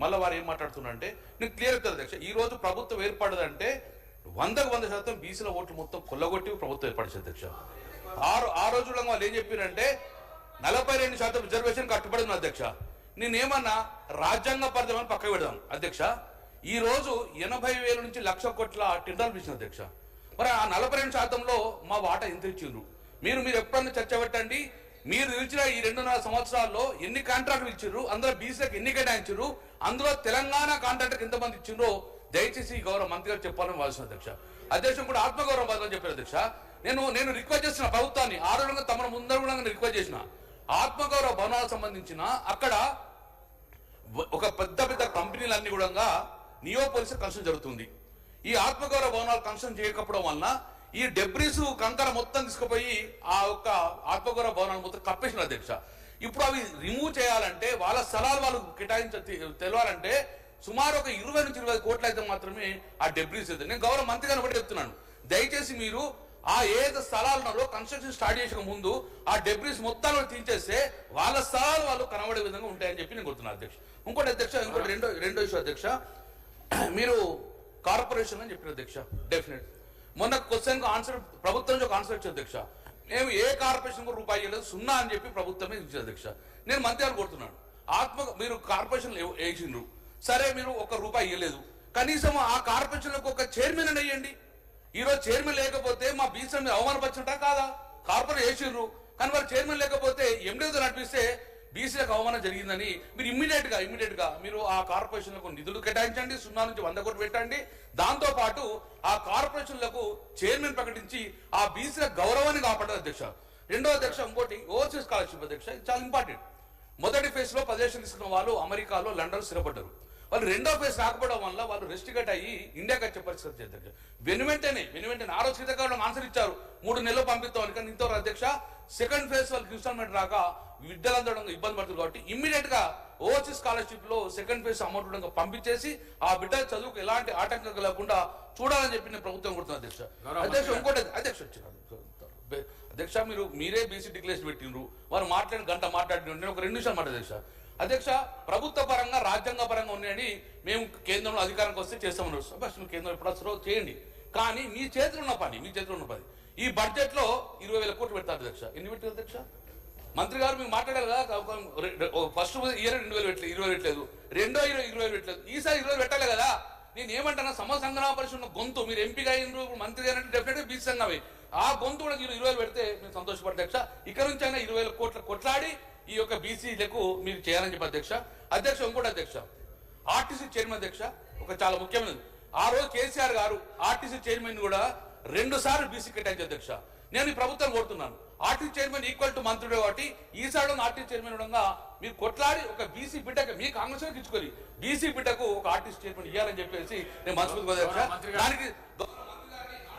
మళ్ళీ వారు ఏం మాట్లాడుతున్నారంటే నేను క్లియర్ అవుతుంది అధ్యక్ష, ఈ రోజు ప్రభుత్వం ఏర్పడదంటే 100% బీసీల ఓట్లు మొత్తం కొల్లగొట్టి ప్రభుత్వం ఏర్పడింది అధ్యక్ష. ఆ రోజుల్లో వాళ్ళు ఏం చెప్పారంటే 42% రిజర్వేషన్ కట్టుబడి అధ్యక్ష. నేనేమన్నా రాజ్యాంగ పరిధమని పక్కకు పెడదాం అధ్యక్ష. ఈ రోజు 80,000 నుంచి 1,00,000 కోట్ల టెండర్లు ఇచ్చిన అధ్యక్ష. మరి ఆ 42%లో మా వాటా ఎంత ఇచ్చిండ్రు? మీరు ఎప్పుడన్నా చర్చ పెట్టండి. మీరు ఇచ్చిన ఈ 2.5 సంవత్సరాల్లో ఎన్ని కాంట్రాక్టులు ఇచ్చిండ్రు, అందులో బీసీలకు ఎన్ని కేటాయించారు, అందులో తెలంగాణ కాంట్రాక్టర్కి ఎంతమంది ఇచ్చిండ్రో దయచేసి గౌరవ మంత్రి గారు చెప్పాలని వాల్సిన అధ్యక్ష. అధ్యక్షం కూడా ఆత్మగౌరవం బాధని చెప్పారు అధ్యక్ష. నేను రిక్వెస్ట్ చేసిన ప్రభుత్వాన్ని ఆరోగ్యంగా తమ ముందర కూడా రిక్వెస్ట్ చేసిన ఆత్మగౌరవ భవనాలకు సంబంధించిన అక్కడ ఒక పెద్ద కంపెనీలన్నీ కూడా నియోపోలిస్ కన్స్ట్రక్షన్ జరుగుతుంది. ఈ ఆత్మగౌరవ భవనాలు కన్స్ట్రక్షన్ చేయకపోవడం వలన ఈ డెబ్రీస్ కంకర మొత్తం తీసుకుపోయి ఆ యొక్క ఆత్మగౌరవ భవనాలు మొత్తం కప్పేసిన అధ్యక్ష. ఇప్పుడు అవి రిమూవ్ చేయాలంటే వాళ్ళ స్థలాలు వాళ్ళు తెలవాలంటే సుమారు ఒక 20 నుంచి 20 కోట్లు అయితే మాత్రమే ఆ డెబ్రీస్ అయితే. నేను గౌరవ మంత్రి గారిని ఒకటి చెప్తున్నాను, దయచేసి మీరు ఆ ఏదో స్థలాలలో కన్స్ట్రక్షన్ స్టార్ట్ చేసే ముందు ఆ డెబ్రీస్ మొత్తాలను తీసేస్తే వాళ్ళ స్థలాలు వాళ్ళు కనబడే విధంగా ఉంటాయని చెప్పి నేను కోరుతున్నాను అధ్యక్ష. ఇంకోటి అధ్యక్ష, ఇంకోటి రెండో ఇష్యూ అధ్యక్ష, మీరు కార్పొరేషన్ అని చెప్పిన అధ్యక్ష. డెఫినెట్ మొన్న క్వశ్చన్ ఆన్సర్ ప్రభుత్వం నుంచి ఒక ఆన్సర్ ఇచ్చింది అధ్యక్ష. మేము ఏ కార్పొరేషన్ కూడా రూపాయి ఇవ్వలేదు, 0 అని చెప్పి ప్రభుత్వమే ఇచ్చింది అధ్యక్ష. నేను మంత్రి గారు కోరుతున్నాను, మీరు కార్పొరేషన్ వేసిండ్రు సరే, మీరు 1 రూపాయి ఇవ్వలేదు, కనీసం ఆ కార్పొరేషన్లకు ఒక చైర్మన్ అని వేయండి. ఈరోజు చైర్మన్ లేకపోతే మా బీసీ మీద అవమానపరిచినట్టా కాదా? కార్పొరేట్ వేసిండ్రు కానీ వారు చైర్మన్ లేకపోతే ఎండీతో నడిపిస్తే బీసీలకు అవమానం జరిగిందని మీరు ఇమ్మీడియట్ గా మీరు ఆ కార్పొరేషన్లకు నిధులు కేటాయించండి, 0 నుంచి 100 కోట్లు పెట్టండి. దాంతో పాటు ఆ కార్పొరేషన్లకు చైర్మన్ ప్రకటించి ఆ బీసీల గౌరవాన్ని కాపాడారు అధ్యక్ష. రెండో అధ్యక్ష, ఇంకోటి ఓవర్సీస్ స్కాలర్షిప్ అధ్యక్ష, ఇది చాలా ఇంపార్టెంట్. మొదటి ఫేజ్ లో 10 లక్షలు తీసుకున్న వాళ్ళు అమెరికాలో, లండన్ స్థిరపడ్డారు. వాళ్ళు రెండో ఫేజ్ రాకపోవడం వల్ల వాళ్ళు రెస్టిగేట్ అయ్యి ఇండియాకి వచ్చే పరిస్థితి అధ్యక్ష. వెనువెంటనే ఆ రోజు శ్రీకాకుళం ఆన్సర్ ఇచ్చారు 3 నెలలు పంపిస్తామని, కానీ ఇంతవరకు అధ్యక్ష సెకండ్ ఫేజ్ వాళ్ళకి ఇన్స్టాల్మెంట్ రాక విద్యలందడం ఇబ్బంది పడుతుంది. కాబట్టి ఇమ్మీడియట్ గా ఓవర్సీస్ స్కాలర్షిప్ లో సెకండ్ ఫేజ్ అమౌంట్ పంపించేసి ఆ బిడ్డ చదువుకు ఎలాంటి ఆటంకం లేకుండా చూడాలని చెప్పి నేను ప్రభుత్వం కొడుతున్నాను అధ్యక్ష. అధ్యక్ష ఇంకోటి అధ్యక్ష అధ్యక్ష, మీరే బీసీ డిక్లరేషన్ పెట్టిండ్రు, వారు గంట మాట్లాడిన నేను ఒక 2 నిమిషాలు మాట అధ్యక్ష. అధ్యక్ష, ప్రభుత్వ పరంగా రాజ్యాంగ పరంగా ఉన్నాయని మేము కేంద్రంలో అధికారానికి వస్తే చేస్తామన్నారు. బస్ కేంద్రం ఎప్పుడు వస్తారో చేయండి, కానీ మీ చేతిలో ఉన్న పని ఈ బడ్జెట్ లో 20,000 కోట్లు పెడతారు అధ్యక్ష. ఎన్ని పెట్టారు అధ్యక్ష? మంత్రి గారు మీరు మాట్లాడారు కదా, ఫస్ట్ ఇయర్ 20,000 పెట్టలేదు, రెండో ఇయర్ 20,000 పెట్టలేదు, ఈసారి 20,000 పెట్టాలి కదా. నేను ఏమంటాను, సమ సంగ్రామ పరిషత్ గొంతు మీరు ఎంపీగా అయినరు, మంత్రి గారు డెఫినెట్ గా బీసీ సంఘమే, ఆ గొంతు కూడా 20,000 పెడితే మేము సంతోషపడతాం అధ్యక్ష. ఇక్కడ నుంచి అయినా 20,000 కోట్లు కొట్లాడి ఈ యొక్క బీసీలకు మీరు చేయాలని చెప్పి అధ్యక్ష. అధ్యక్ష ఇంకోటి అధ్యక్ష, ఆర్టీసీ చైర్మన్ అధ్యక్ష, ఒక చాలా ముఖ్యమైనది. ఆ రోజు కేసీఆర్ గారు ఆర్టీసీ చైర్మన్ కూడా 2 సార్లు బీసీ కేటాయించారు అధ్యక్ష. నేను ఈ ప్రభుత్వం కోరుతున్నాను, ఆర్టీసీ చైర్మన్ ఈక్వల్ టు మంత్రుడే కాబట్టి ఈసారి ఆర్టీసీ చైర్మన్ ఉండగా మీరు కొట్లాడి ఒక బీసీ బిడ్డకు మీ కాంగ్రెస్ ఇచ్చుకొని బీసీ బిడ్డకు ఒక ఆర్టీసీ చైర్మన్ ఇవ్వాలని చెప్పేసి నేను మనస్ఫూర్తిగా దానికి